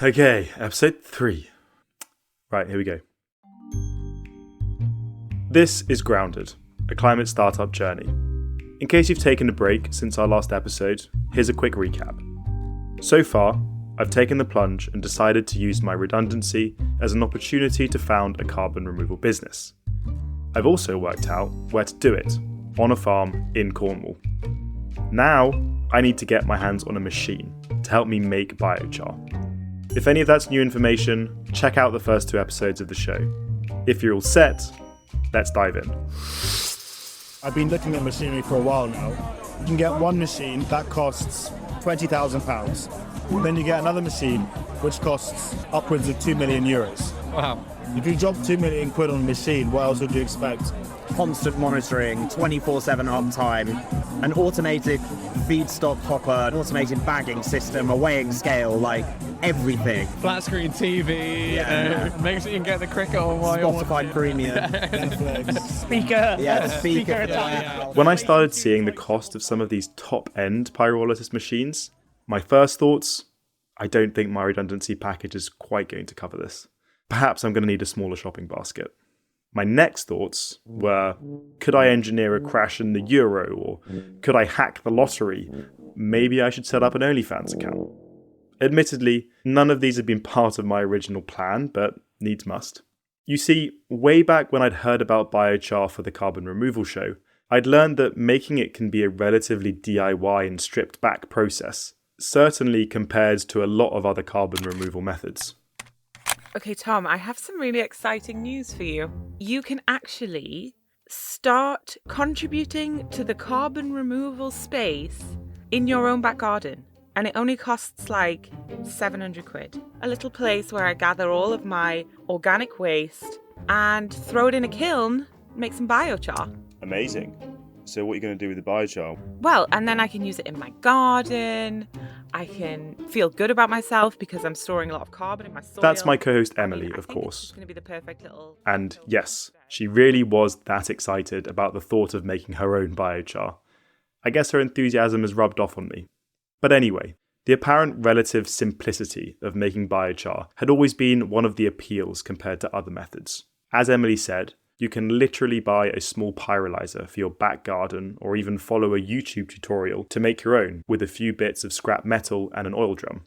Okay, episode 3. Right, here we go. This is Grounded, a climate startup journey. In case you've taken a break since our last episode, here's a quick recap. So far, I've taken the plunge and decided to use my redundancy as an opportunity to found a carbon removal business. I've also worked out where to do it, on a farm in Cornwall. Now, I need to get my hands on a machine to help me make biochar. If any of that's new information, check out the first 2 episodes of the show. If you're all set, let's dive in. I've been looking at machinery for a while now. You can get one machine that costs £20,000. Then you get another machine which costs upwards of 2 million euros. Wow. If you drop 2 million quid on a machine, what else would you expect? Constant monitoring, 24/7 uptime, an automated feedstock hopper, an automated bagging system, a weighing scale, like everything. Flat screen TV, Yeah. Make sure you can get the cricket on while you're Spotify Premium. Netflix. Speaker. Yeah, the speaker. Yeah. When I started seeing the cost of some of these top-end pyrolysis machines, my first thoughts, I don't think my redundancy package is quite going to cover this. Perhaps I'm going to need a smaller shopping basket. My next thoughts were, could I engineer a crash in the Euro, or could I hack the lottery? Maybe I should set up an OnlyFans account. Admittedly, none of these had been part of my original plan, but needs must. You see, way back when I'd heard about biochar for the carbon removal show, I'd learned that making it can be a relatively DIY and stripped back process, certainly compared to a lot of other carbon removal methods. Okay, Tom, I have some really exciting news for you. You can actually start contributing to the carbon removal space in your own back garden. And it only costs like 700 quid. A little place where I gather all of my organic waste and throw it in a kiln, make some biochar. Amazing. So what are you going to do with the biochar? Well, and then I can use it in my garden. I can feel good about myself because I'm storing a lot of carbon in my soil. That's my co-host Emily, I of think course. It's going to be the perfect little... And yes, she really was that excited about the thought of making her own biochar. I guess her enthusiasm has rubbed off on me. But anyway, the apparent relative simplicity of making biochar had always been one of the appeals compared to other methods. As Emily said, you can literally buy a small pyrolyzer for your back garden or even follow a YouTube tutorial to make your own with a few bits of scrap metal and an oil drum.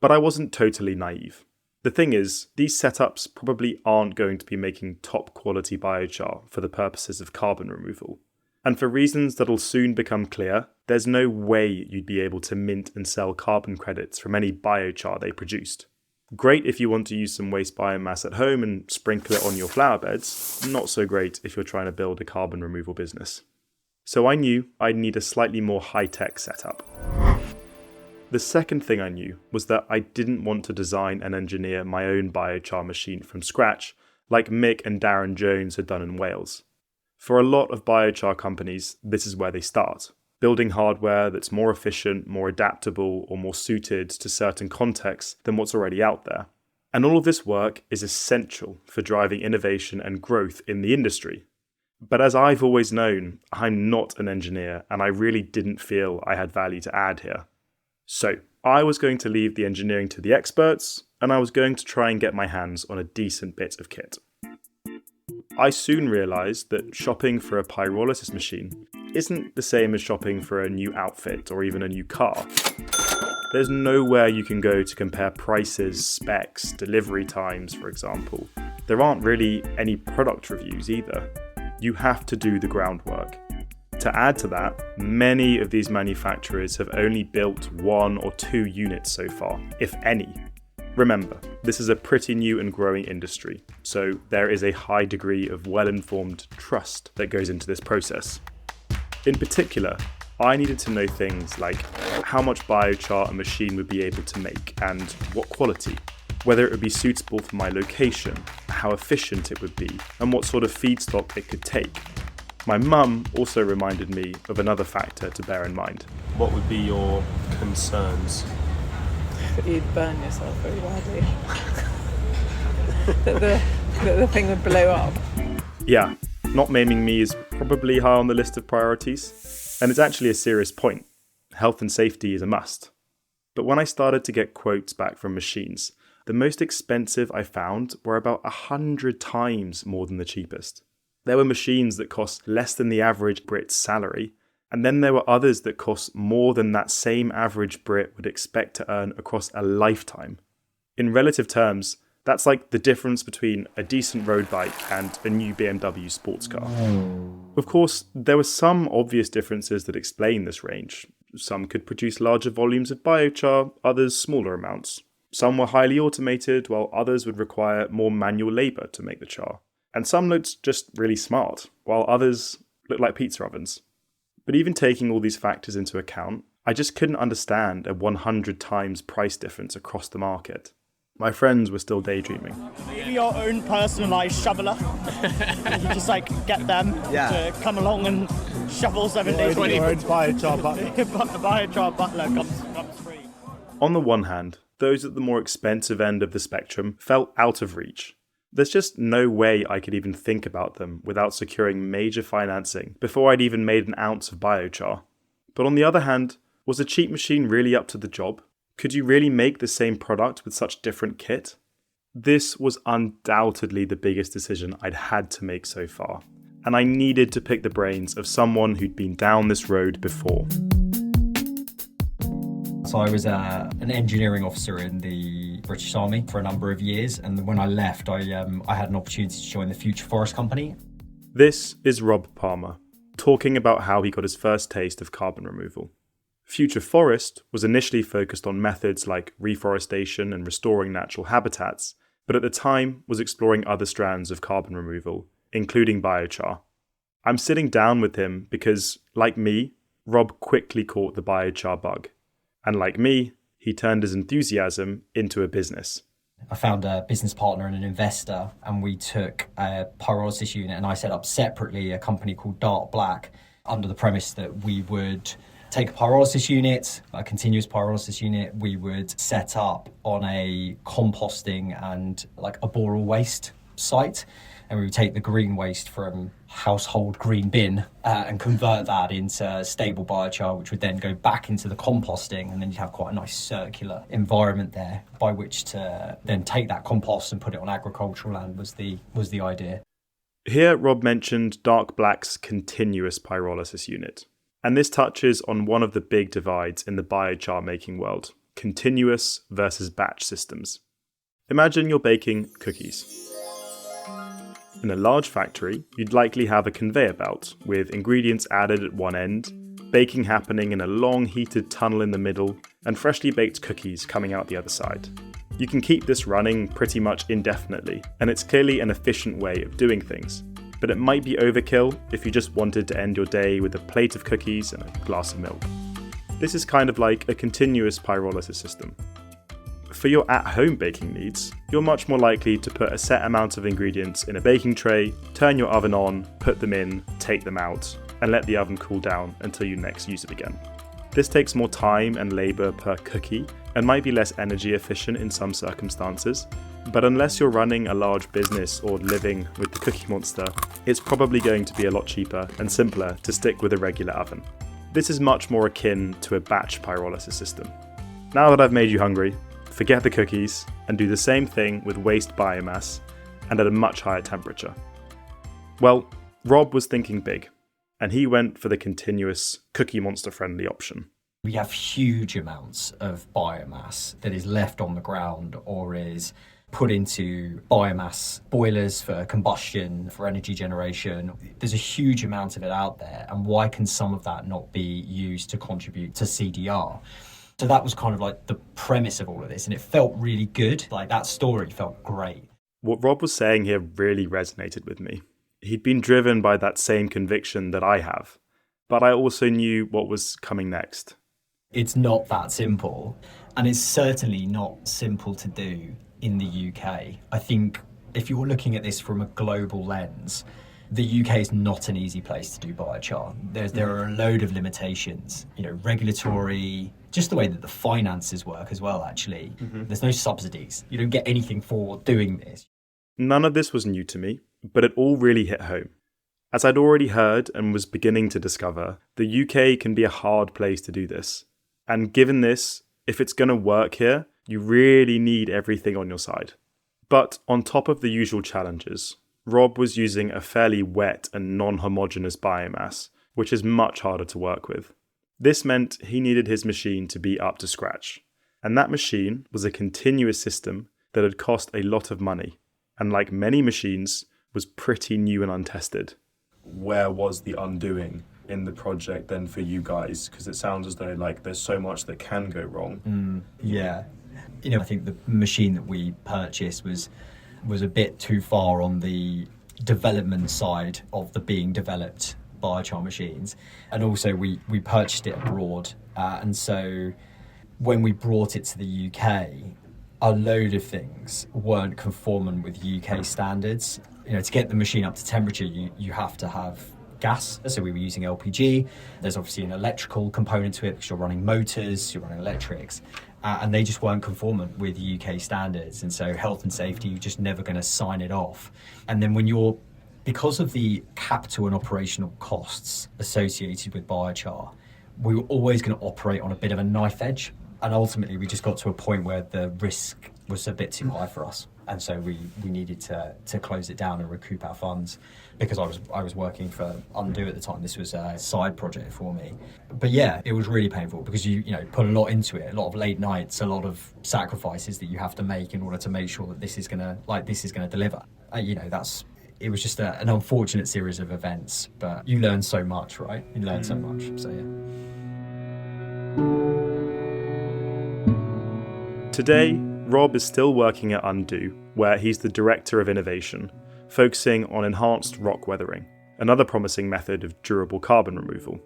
But I wasn't totally naive. The thing is, these setups probably aren't going to be making top quality biochar for the purposes of carbon removal. And for reasons that'll soon become clear, there's no way you'd be able to mint and sell carbon credits from any biochar they produced. Great if you want to use some waste biomass at home and sprinkle it on your flower beds, not so great if you're trying to build a carbon removal business. So I knew I'd need a slightly more high-tech setup. The second thing I knew was that I didn't want to design and engineer my own biochar machine from scratch, like Mick and Darren Jones had done in Wales. For a lot of biochar companies, this is where they start. Building hardware that's more efficient, more adaptable, or more suited to certain contexts than what's already out there. And all of this work is essential for driving innovation and growth in the industry. But as I've always known, I'm not an engineer, and I really didn't feel I had value to add here. So, I was going to leave the engineering to the experts, and I was going to try and get my hands on a decent bit of kit. I soon realised that shopping for a pyrolysis machine isn't the same as shopping for a new outfit or even a new car. There's nowhere you can go to compare prices, specs, delivery times, for example. There aren't really any product reviews either. You have to do the groundwork. To add to that, many of these manufacturers have only built 1 or 2 units so far, if any. Remember, this is a pretty new and growing industry, so there is a high degree of well-informed trust that goes into this process. In particular, I needed to know things like how much biochar a machine would be able to make and what quality, whether it would be suitable for my location, how efficient it would be, and what sort of feedstock it could take. My mum also reminded me of another factor to bear in mind. What would be your concerns? You'd burn yourself very badly. that the thing would blow up. Yeah, not maiming me is probably high on the list of priorities, and it's actually a serious point. Health and safety is a must. But when I started to get quotes back from machines, the most expensive I found were about 100 times more than the cheapest. There were machines that cost less than the average Brit's salary, and then there were others that cost more than that same average Brit would expect to earn across a lifetime. In relative terms, that's like the difference between a decent road bike and a new BMW sports car. Of course, there were some obvious differences that explain this range. Some could produce larger volumes of biochar, others smaller amounts. Some were highly automated, while others would require more manual labour to make the char. And some looked just really smart, while others looked like pizza ovens. But even taking all these factors into account, I just couldn't understand a 100 times price difference across the market. My friends were still daydreaming. Maybe your own personalised shoveler. You just get them to come along and shovel 7 days a week. Your own biochar butler. The biochar butler comes free. On the one hand, those at the more expensive end of the spectrum felt out of reach. There's just no way I could even think about them without securing major financing before I'd even made an ounce of biochar. But on the other hand, was a cheap machine really up to the job? Could you really make the same product with such different kit? This was undoubtedly the biggest decision I'd had to make so far, and I needed to pick the brains of someone who'd been down this road before. So I was an engineering officer in the British Army for a number of years, and when I left, I had an opportunity to join the Future Forest Company. This is Rob Palmer, talking about how he got his first taste of carbon removal. Future Forest was initially focused on methods like reforestation and restoring natural habitats, but at the time was exploring other strands of carbon removal, including biochar. I'm sitting down with him because, like me, Rob quickly caught the biochar bug. And like me, he turned his enthusiasm into a business. I found a business partner and an investor, and we took a pyrolysis unit, and I set up separately a company called Dark Black under the premise that we would take a pyrolysis unit, a continuous pyrolysis unit, we would set up on a composting and a boral waste site, and we would take the green waste from household green bin and convert that into stable biochar, which would then go back into the composting, and then you'd have quite a nice circular environment there by which to then take that compost and put it on agricultural land was the idea. Here Rob mentioned Dark Black's continuous pyrolysis unit. And this touches on one of the big divides in the biochar making world, continuous versus batch systems. Imagine you're baking cookies. In a large factory, you'd likely have a conveyor belt with ingredients added at one end, baking happening in a long heated tunnel in the middle, and freshly baked cookies coming out the other side. You can keep this running pretty much indefinitely, and it's clearly an efficient way of doing things. But it might be overkill if you just wanted to end your day with a plate of cookies and a glass of milk. This is kind of like a continuous pyrolysis system. For your at-home baking needs, you're much more likely to put a set amount of ingredients in a baking tray, turn your oven on, put them in, take them out, and let the oven cool down until you next use it again. This takes more time and labour per cookie and might be less energy efficient in some circumstances, but unless you're running a large business or living with the Cookie Monster, it's probably going to be a lot cheaper and simpler to stick with a regular oven. This is much more akin to a batch pyrolysis system. Now that I've made you hungry, forget the cookies and do the same thing with waste biomass and at a much higher temperature. Well, Rob was thinking big, and he went for the continuous Cookie Monster friendly option. We have huge amounts of biomass that is left on the ground or is put into biomass boilers for combustion, for energy generation. There's a huge amount of it out there, and why can some of that not be used to contribute to CDR? So that was kind of the premise of all of this, and it felt really good. That story felt great. What Rob was saying here really resonated with me. He'd been driven by that same conviction that I have, but I also knew what was coming next. It's not that simple, and it's certainly not simple to do in the UK. I think if you're looking at this from a global lens, the UK is not an easy place to do biochar. There are a load of limitations, regulatory, just the way that the finances work as well, actually. There's no subsidies. You don't get anything for doing this. None of this was new to me, but it all really hit home. As I'd already heard and was beginning to discover, the UK can be a hard place to do this. And given this, If it's going to work here, you really need everything on your side. But on top of the usual challenges, Rob was using a fairly wet and non-homogeneous biomass, which is much harder to work with. This meant he needed his machine to be up to scratch. And that machine was a continuous system that had cost a lot of money, and like many machines, was pretty new and untested. Where was the undoing in the project then for you guys? Because it sounds as though like there's so much that can go wrong. Yeah. I think the machine that we purchased was a bit too far on the development side of the being developed biochar machines. And also we purchased it abroad. And so when we brought it to the UK, a load of things weren't conformant with UK standards. To get the machine up to temperature, you have to have gas. So we were using LPG. There's obviously an electrical component to it because you're running motors, you're running electrics. And they just weren't conformant with UK standards. And so health and safety, you're just never going to sign it off. And then because of the capital and operational costs associated with biochar, we were always going to operate on a bit of a knife edge. And ultimately, we just got to a point where the risk was a bit too high for us. And so we needed to close it down and recoup our funds, because I was working for Undo at the time. This was a side project for me. But yeah, it was really painful because you put a lot into it, a lot of late nights, a lot of sacrifices that you have to make in order to make sure that this is gonna deliver. It was just an unfortunate series of events, but you learn so much, right? You learn so much. So yeah. Today, Rob is still working at Undo, where he's the Director of Innovation, focusing on enhanced rock weathering, another promising method of durable carbon removal.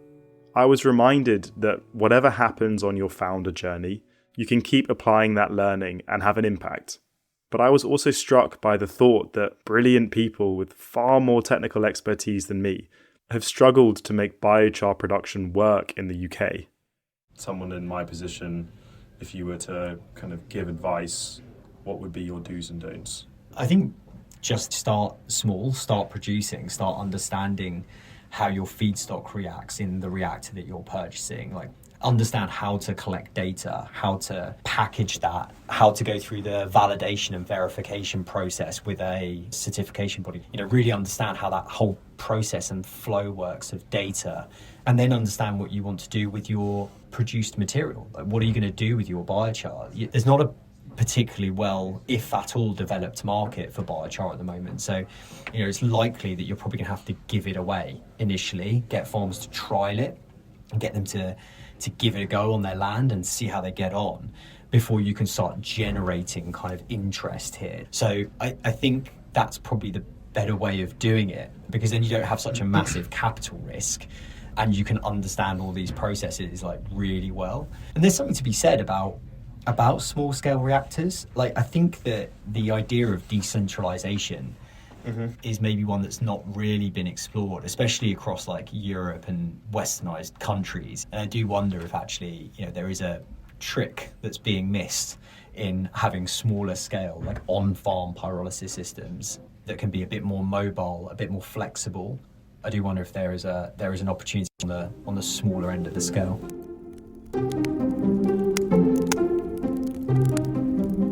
I was reminded that whatever happens on your founder journey, you can keep applying that learning and have an impact. But I was also struck by the thought that brilliant people with far more technical expertise than me have struggled to make biochar production work in the UK. Someone in my position, if you were to kind of give advice, what would be your do's and don'ts? I think just start small, start producing, start understanding how your feedstock reacts in the reactor that you're purchasing. Like, understand how to collect data, how to package that, how to go through the validation and verification process with a certification body. Really understand how that whole process and flow works of data, and then understand what you want to do with your produced material. Like, what are you going to do with your biochar? There's not a particularly well, if at all, developed market for biochar at the moment. So, it's likely that you're probably going to have to give it away initially, get farmers to trial it, and get them to give it a go on their land and see how they get on before you can start generating kind of interest here. So I think that's probably the better way of doing it, because then you don't have such a massive capital risk and you can understand all these processes like really well. And there's something to be said about small scale reactors. Like, I think that the idea of decentralization is maybe one that's not really been explored, especially across like Europe and westernized countries. And I do wonder if actually, there is a trick that's being missed in having smaller scale, like on-farm pyrolysis systems that can be a bit more mobile, a bit more flexible. I do wonder if there is an opportunity on the smaller end of the scale.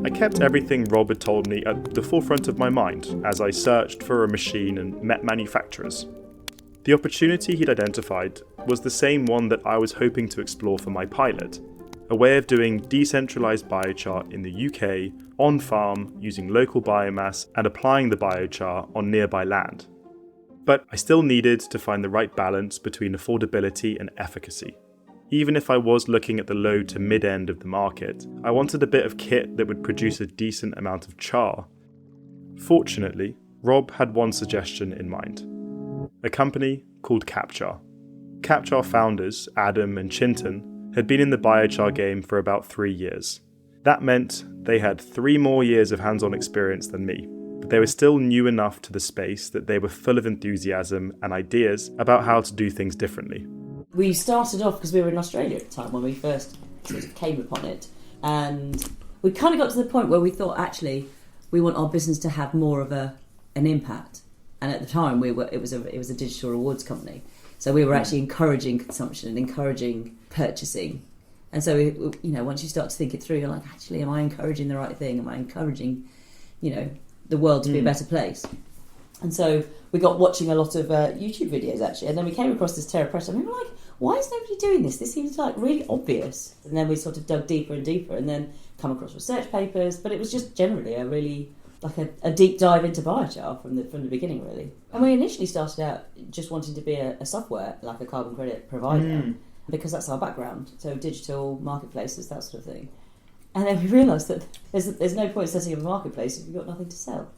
I kept everything Rob had told me at the forefront of my mind as I searched for a machine and met manufacturers. The opportunity he'd identified was the same one that I was hoping to explore for my pilot, a way of doing decentralised biochar in the UK, on-farm, using local biomass and applying the biochar on nearby land. But I still needed to find the right balance between affordability and efficacy. Even if I was looking at the low to mid-end of the market, I wanted a bit of kit that would produce a decent amount of char. Fortunately, Rob had one suggestion in mind. A company called Capchar. Capchar founders, Adam and Chintan, had been in the biochar game for about 3 years. That meant they had 3 more years of hands-on experience than me, but they were still new enough to the space that they were full of enthusiasm and ideas about how to do things differently. We started off because we were in Australia at the time when we first sort of came upon it, and we kind of got to the point where we thought, actually, we want our business to have more of an impact. And at the time, it was a digital rewards company, so we were actually encouraging consumption and encouraging purchasing, And so, you know, once you start to think it through, you're like, actually, am I encouraging the right thing? Am I encouraging, you know, the world to be a better place? And so we got watching a lot of YouTube videos, actually, and then we came across this TerraPressa, and we were like, why is nobody doing this? This seems like really obvious. And then we sort of dug deeper and deeper, and then come across research papers, but it was just generally a really, like a deep dive into biochar from the beginning, really. And we initially started out just wanting to be a software, like a carbon credit provider, because that's our background, so digital marketplaces, that sort of thing. And then we realised that there's no point setting up a marketplace if you've got nothing to sell.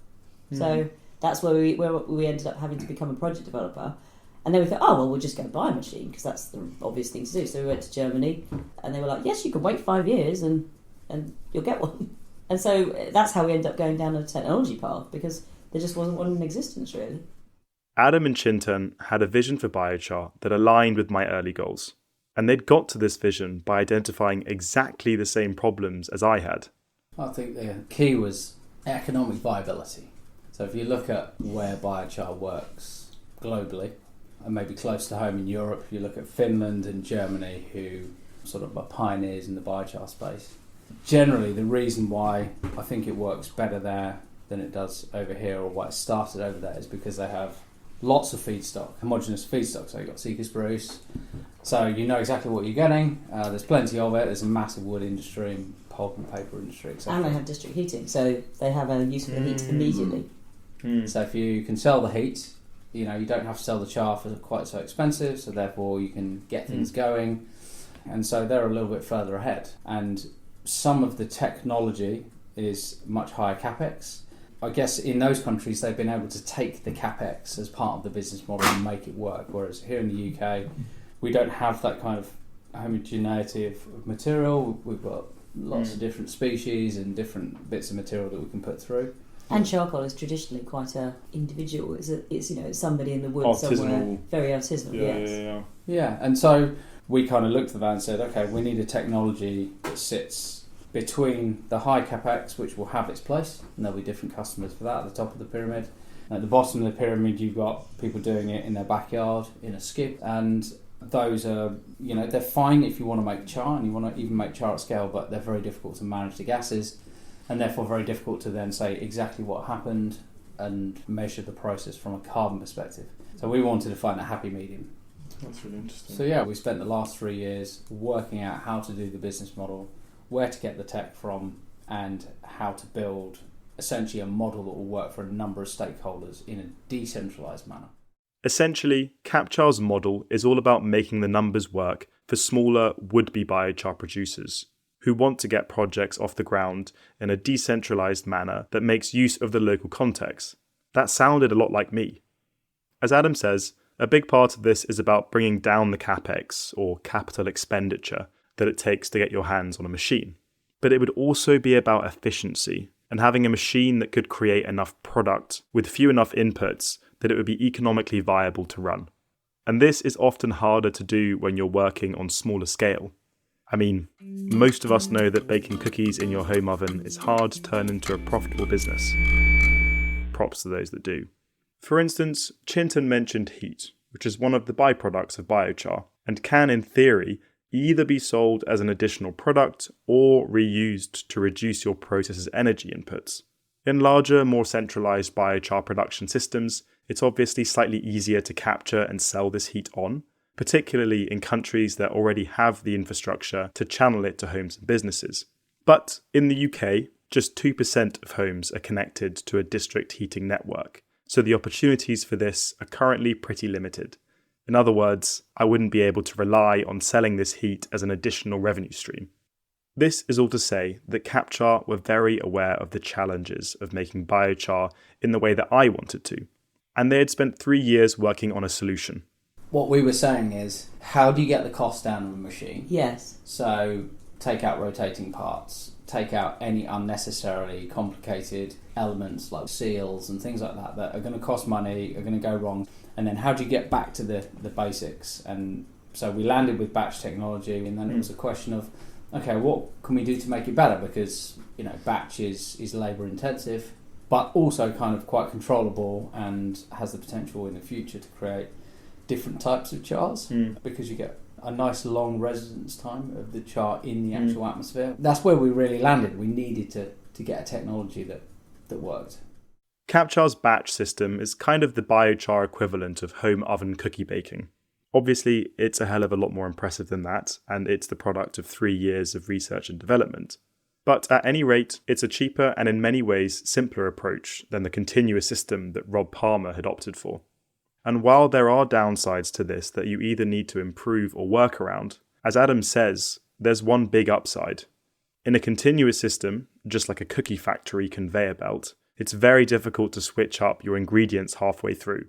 So that's where we ended up having to become a project developer. And then we thought, oh, well, we'll just go buy a machine, because that's the obvious thing to do. So we went to Germany, and they were like, yes, you can wait 5 years and you'll get one. And so that's how we ended up going down a technology path, because there just wasn't one in existence, really. Adam and Chintan had a vision for biochar that aligned with my early goals. And they'd got to this vision by identifying exactly the same problems as I had. I think the key was economic viability. So if you look at where biochar works globally, and maybe close to home in Europe, you look at Finland and Germany, who sort of are pioneers in the biochar space. Generally, the reason why I think it works better there than it does over here, or why it started over there, is because they have lots of feedstock, homogeneous feedstock. So you've got Cichus spruce, so you know exactly what you're getting. There's plenty of it. There's a massive wood industry, pulp and paper industry, etc. And they have district heating, so they have a use for the heat immediately. So if you can sell the heat, you know, you don't have to sell the char for quite so expensive, so therefore you can get things going. And so they're a little bit further ahead. And some of the technology is much higher capex. I guess in those countries they've been able to take the capex as part of the business model and make it work, whereas here in the UK we don't have that kind of homogeneity of material. We've got lots of different species and different bits of material that we can put through. And charcoal is traditionally quite a individual. It's you know, it's somebody in the woods Artisanal. somewhere, very artisanal. Yeah, and so we kind of looked at that and said, okay, we need a technology that sits between the high capex, which will have its place, and there'll be different customers for that at the top of the pyramid. And at the bottom of the pyramid, you've got people doing it in their backyard, in a skip, and those are, you know, they're fine if you want to make char, and you want to even make char at scale, but they're very difficult to manage the gases, and therefore very difficult to then say exactly what happened and measure the process from a carbon perspective. So we wanted to find a happy medium. That's really interesting. So yeah, we spent the last 3 years working out how to do the business model, where to get the tech from, and how to build essentially a model that will work for a number of stakeholders in a decentralised manner. Essentially, CapChar's model is all about making the numbers work for smaller would-be biochar producers who want to get projects off the ground in a decentralised manner that makes use of the local context. That sounded a lot like me. As Adam says, a big part of this is about bringing down the capex, or capital expenditure, that it takes to get your hands on a machine. But it would also be about efficiency and having a machine that could create enough product with few enough inputs that it would be economically viable to run. And this is often harder to do when you're working on smaller scale. I mean, most of us know that baking cookies in your home oven is hard to turn into a profitable business. Props to those that do. For instance, Chintan mentioned heat, which is one of the byproducts of biochar, and can, in theory, either be sold as an additional product or reused to reduce your process's energy inputs. In larger, more centralised biochar production systems, it's obviously slightly easier to capture and sell this heat on, particularly in countries that already have the infrastructure to channel it to homes and businesses. But in the UK, just 2% of homes are connected to a district heating network, so the opportunities for this are currently pretty limited. In other words, I wouldn't be able to rely on selling this heat as an additional revenue stream. This is all to say that CapChar were very aware of the challenges of making biochar in the way that I wanted to, and they had spent 3 years working on a solution. What we were saying is, how do you get the cost down of a machine? Yes. So take out rotating parts, take out any unnecessarily complicated elements like seals and things like that are going to cost money, are going to go wrong. And then how do you get back to the basics? And so we landed with batch technology, and then it was a question of, okay, what can we do to make it better? Because, you know, batch is labour intensive, but also kind of quite controllable and has the potential in the future to create different types of chars, because you get a nice long residence time of the char in the actual atmosphere. That's where we really landed. We needed to get a technology that worked. CapChar's batch system is kind of the biochar equivalent of home oven cookie baking. Obviously, it's a hell of a lot more impressive than that, and it's the product of 3 years of research and development. But at any rate, it's a cheaper and in many ways simpler approach than the continuous system that Rob Palmer had opted for. And while there are downsides to this that you either need to improve or work around, as Adam says, there's one big upside. In a continuous system, just like a cookie factory conveyor belt, it's very difficult to switch up your ingredients halfway through.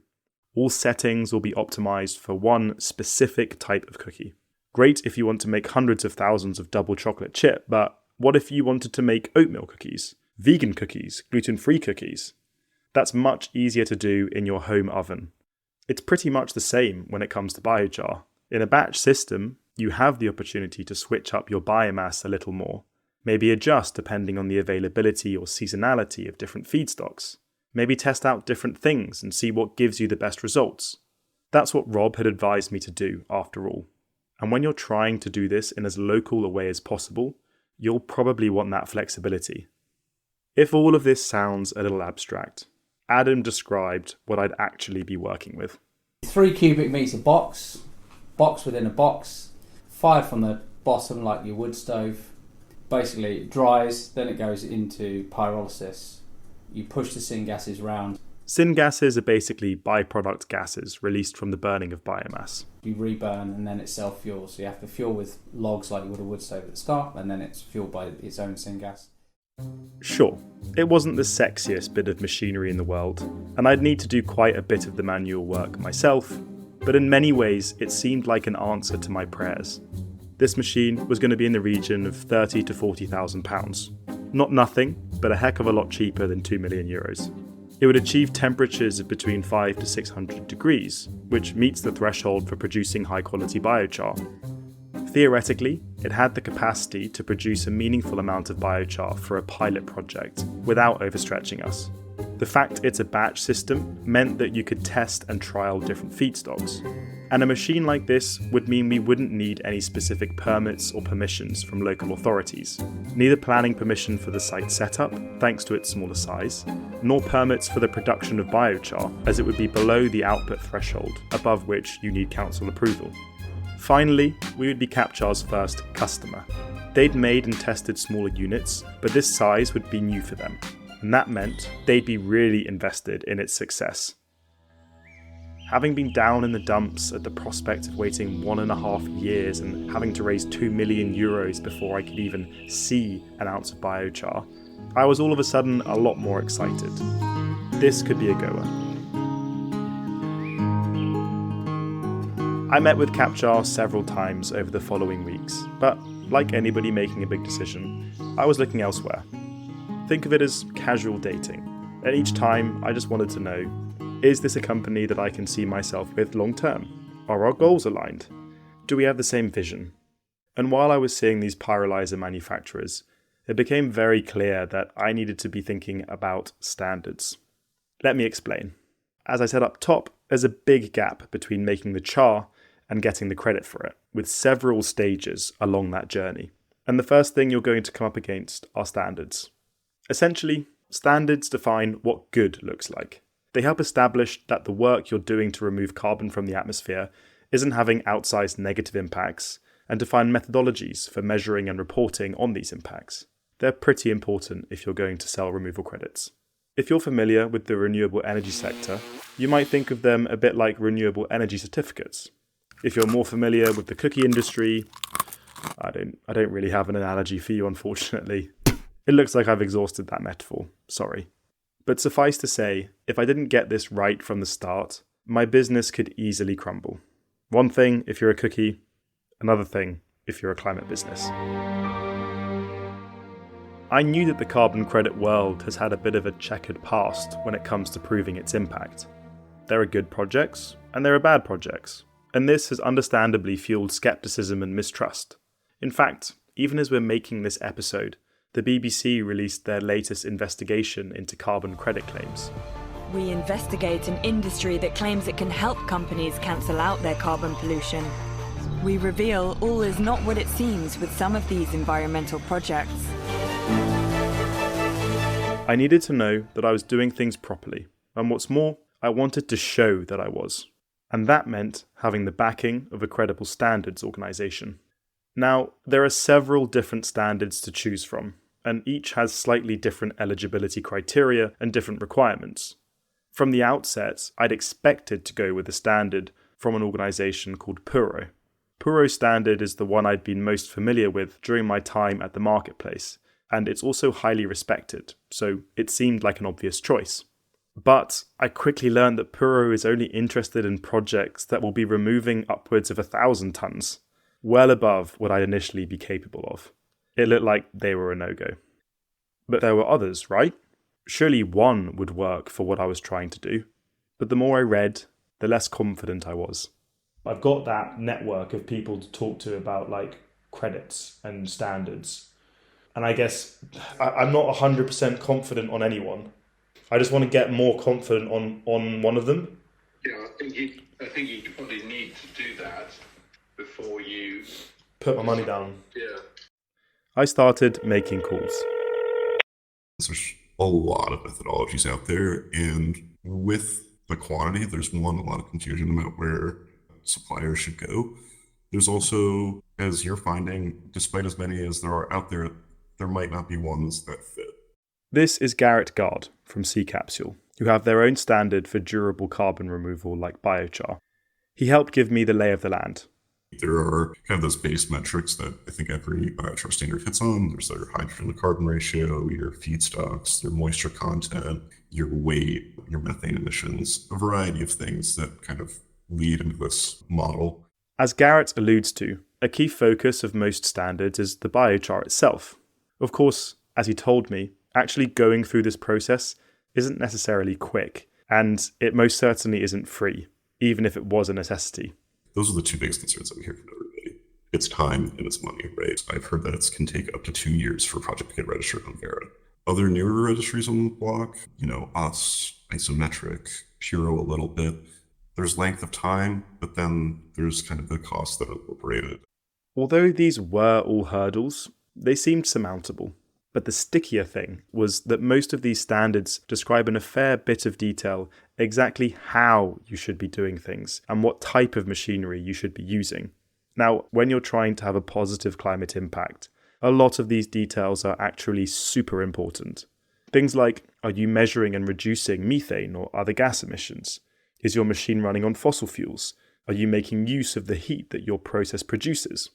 All settings will be optimized for one specific type of cookie. Great if you want to make hundreds of thousands of double chocolate chip, but what if you wanted to make oatmeal cookies, vegan cookies, gluten-free cookies? That's much easier to do in your home oven. It's pretty much the same when it comes to biochar. In a batch system, you have the opportunity to switch up your biomass a little more. Maybe adjust depending on the availability or seasonality of different feedstocks. Maybe test out different things and see what gives you the best results. That's what Rob had advised me to do, after all. And when you're trying to do this in as local a way as possible, you'll probably want that flexibility. If all of this sounds a little abstract, Adam described what I'd actually be working with. 3 cubic meters box within a box, fired from the bottom like your wood stove. Basically it dries, then it goes into pyrolysis. You push the syngases round. Syngases are basically byproduct gases released from the burning of biomass. You reburn and then it self-fuels. So you have to fuel with logs like you would a wood stove at the start, and then it's fueled by its own syngas. Sure, it wasn't the sexiest bit of machinery in the world, and I'd need to do quite a bit of the manual work myself, but in many ways it seemed like an answer to my prayers. This machine was going to be in the region of £30,000 to £40,000. Not nothing, but a heck of a lot cheaper than €2 million. It would achieve temperatures of between 500 to 600 degrees, which meets the threshold for producing high-quality biochar. Theoretically, it had the capacity to produce a meaningful amount of biochar for a pilot project without overstretching us. The fact it's a batch system meant that you could test and trial different feedstocks. And a machine like this would mean we wouldn't need any specific permits or permissions from local authorities. Neither planning permission for the site setup, thanks to its smaller size, nor permits for the production of biochar, as it would be below the output threshold, above which you need council approval. Finally, we would be CapChar's first customer. They'd made and tested smaller units, but this size would be new for them, and that meant they'd be really invested in its success. Having been down in the dumps at the prospect of waiting 1.5 years and having to raise €2 million before I could even see an ounce of biochar, I was all of a sudden a lot more excited. This could be a goer. I met with CapChar several times over the following weeks, but like anybody making a big decision, I was looking elsewhere. Think of it as casual dating, and each time I just wanted to know, is this a company that I can see myself with long term? Are our goals aligned? Do we have the same vision? And while I was seeing these pyrolyzer manufacturers, it became very clear that I needed to be thinking about standards. Let me explain. As I said up top, there's a big gap between making the char and getting the credit for it, with several stages along that journey. And the first thing you're going to come up against are standards. Essentially, standards define what good looks like. They help establish that the work you're doing to remove carbon from the atmosphere isn't having outsized negative impacts, and define methodologies for measuring and reporting on these impacts. They're pretty important if you're going to sell removal credits. If you're familiar with the renewable energy sector, you might think of them a bit like renewable energy certificates. If you're more familiar with the cookie industry, I don't really have an analogy for you, unfortunately. It looks like I've exhausted that metaphor, sorry. But suffice to say, if I didn't get this right from the start, my business could easily crumble. One thing if you're a cookie, another thing if you're a climate business. I knew that the carbon credit world has had a bit of a checkered past when it comes to proving its impact. There are good projects, and there are bad projects, and this has understandably fueled skepticism and mistrust. In fact, even as we're making this episode, the BBC released their latest investigation into carbon credit claims. We investigate an industry that claims it can help companies cancel out their carbon pollution. We reveal all is not what it seems with some of these environmental projects. I needed to know that I was doing things properly, and what's more, I wanted to show that I was. And that meant having the backing of a credible standards organisation. Now, there are several different standards to choose from, and each has slightly different eligibility criteria and different requirements. From the outset, I'd expected to go with a standard from an organisation called Puro. Puro's standard is the one I'd been most familiar with during my time at the marketplace, and it's also highly respected, so it seemed like an obvious choice. But I quickly learned that Puro is only interested in projects that will be removing upwards of 1,000 tonnes, well above what I'd initially be capable of. It looked like they were a no-go. But there were others, right? Surely one would work for what I was trying to do. But the more I read, the less confident I was. I've got that network of people to talk to about credits and standards. And I guess I'm not 100% confident on anyone. I just want to get more confident on one of them. Yeah, I think you probably need to do that before you put my money down. Yeah. I started making calls. There's a lot of methodologies out there, and with the quantity, there's a lot of confusion about where suppliers should go. There's also, as you're finding, despite as many as there are out there, there might not be ones that fit. This is Garrett Gard from Sea Capsule, who have their own standard for durable carbon removal like biochar. He helped give me the lay of the land. There are kind of those base metrics that I think every biochar standard hits on. There's their hydrogen to carbon ratio, your feedstocks, their moisture content, your weight, your methane emissions, a variety of things that kind of lead into this model. As Garrett alludes to, a key focus of most standards is the biochar itself. Of course, as he told me, actually going through this process isn't necessarily quick, and it most certainly isn't free, even if it was a necessity. Those are the two biggest concerns that we hear from everybody. It's time and it's money, right? I've heard that it can take up to 2 years for a project to get registered on Vera. Other newer registries on the block, us, Isometric, Puro a little bit. There's length of time, but then there's kind of the costs that are incorporated. Although these were all hurdles, they seemed surmountable. But the stickier thing was that most of these standards describe in a fair bit of detail exactly how you should be doing things and what type of machinery you should be using. Now, when you're trying to have a positive climate impact, a lot of these details are actually super important. Things like, are you measuring and reducing methane or other gas emissions? Is your machine running on fossil fuels? Are you making use of the heat that your process produces?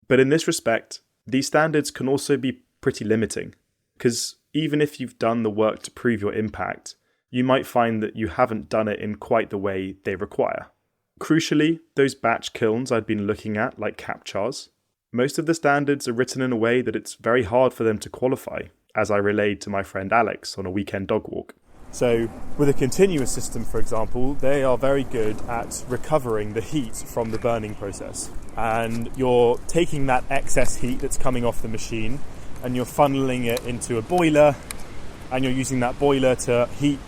But in this respect, these standards can also be pretty limiting, because even if you've done the work to prove your impact, you might find that you haven't done it in quite the way they require. Crucially, those batch kilns I'd been looking at, like CapChars, most of the standards are written in a way that it's very hard for them to qualify, as I relayed to my friend Alex on a weekend dog walk. So, with a continuous system, for example, they are very good at recovering the heat from the burning process. And you're taking that excess heat that's coming off the machine and you're funneling it into a boiler, and you're using that boiler to heat,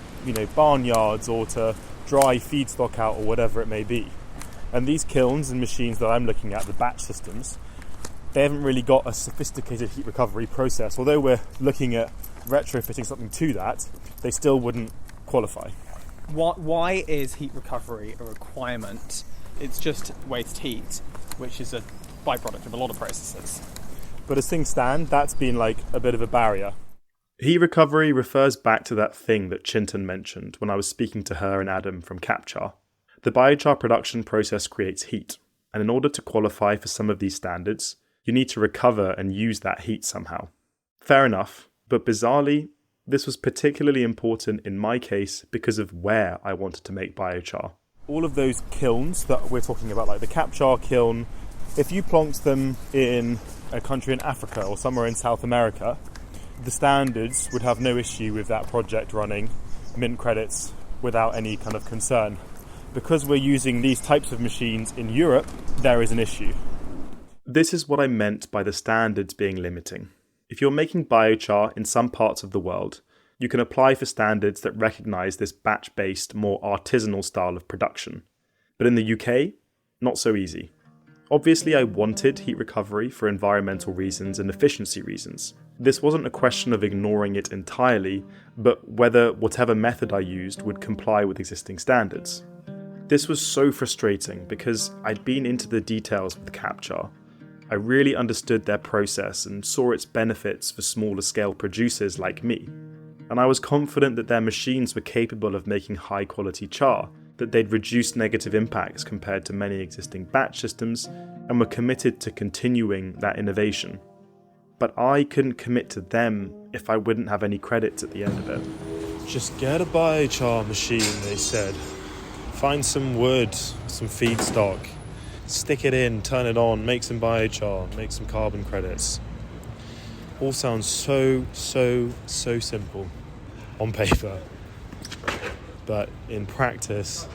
barnyards or to dry feedstock out or whatever it may be. And these kilns and machines that I'm looking at, the batch systems, they haven't really got a sophisticated heat recovery process. Although we're looking at retrofitting something to that, they still wouldn't qualify. Why is heat recovery a requirement? It's just waste heat, which is a byproduct of a lot of processes. But as things stand, that's been a bit of a barrier. Heat recovery refers back to that thing that Chintan mentioned when I was speaking to her and Adam from CapChar. The biochar production process creates heat, and in order to qualify for some of these standards, you need to recover and use that heat somehow. Fair enough, but bizarrely, this was particularly important in my case because of where I wanted to make biochar. All of those kilns that we're talking about, like the CapChar kiln, if you plonked them in a country in Africa or somewhere in South America, the standards would have no issue with that project running, mint credits, without any kind of concern. Because we're using these types of machines in Europe, there is an issue. This is what I meant by the standards being limiting. If you're making biochar in some parts of the world, you can apply for standards that recognise this batch-based, more artisanal style of production. But in the UK, not so easy. Obviously, I wanted heat recovery for environmental reasons and efficiency reasons. This wasn't a question of ignoring it entirely, but whether whatever method I used would comply with existing standards. This was so frustrating because I'd been into the details with CapChar. I really understood their process and saw its benefits for smaller scale producers like me. And I was confident that their machines were capable of making high quality char, that they'd reduce negative impacts compared to many existing batch systems, and were committed to continuing that innovation. But I couldn't commit to them if I wouldn't have any credits at the end of it. Just get a biochar machine, they said. Find some wood, some feedstock, stick it in, turn it on, make some biochar, make some carbon credits. All sounds so simple on paper. But in practice...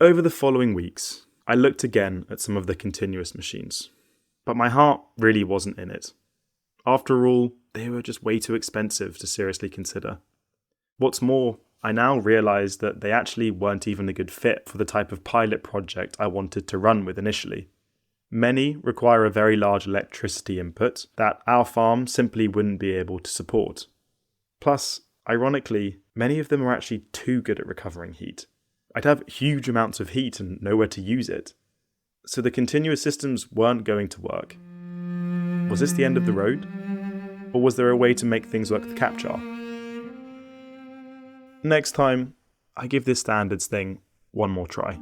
Over the following weeks, I looked again at some of the continuous machines. But my heart really wasn't in it. After all, they were just way too expensive to seriously consider. What's more, I now realise that they actually weren't even a good fit for the type of pilot project I wanted to run with initially. Many require a very large electricity input that our farm simply wouldn't be able to support. Plus, ironically, many of them are actually too good at recovering heat. I'd have huge amounts of heat and nowhere to use it. So the continuous systems weren't going to work. Was this the end of the road? Or was there a way to make things work with CapChar? Next time, I give this standards thing one more try.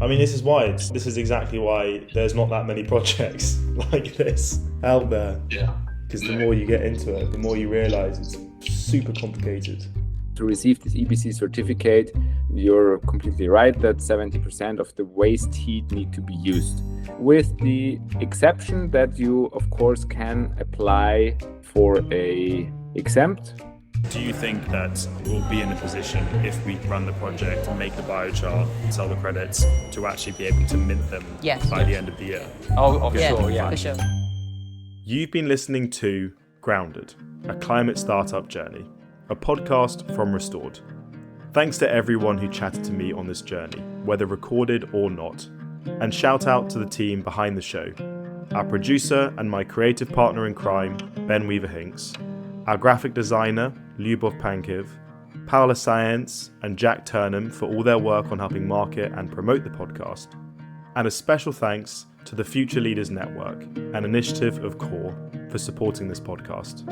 I mean, this is exactly why there's not that many projects like this out there. Yeah. Because the more you get into it, the more you realise it's super complicated. To receive this EPC certificate, you're completely right that 70% of the waste heat need to be used. With the exception that you, of course, can apply for a exempt. Do you think that we'll be in a position, if we run the project and make the biochar and sell the credits, to actually be able to mint them by the end of the year? Oh, for sure, yeah. For sure. You've been listening to Grounded, a climate startup journey, a podcast from Restored. Thanks to everyone who chatted to me on this journey, whether recorded or not. And shout out to the team behind the show. Our producer and my creative partner in crime, Ben Weaver-Hinks. Our graphic designer, Lyubov Pankiv. Paula Science and Jack Turnham for all their work on helping market and promote the podcast. And a special thanks to the Future Leaders Network, an initiative of CORE, for supporting this podcast.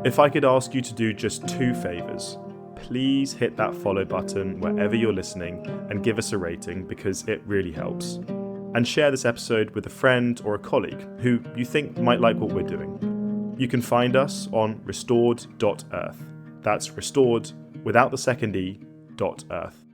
If I could ask you to do just 2 favours, please hit that follow button wherever you're listening and give us a rating because it really helps. And share this episode with a friend or a colleague who you think might like what we're doing. You can find us on restord.earth. That's restored without the second E, .earth.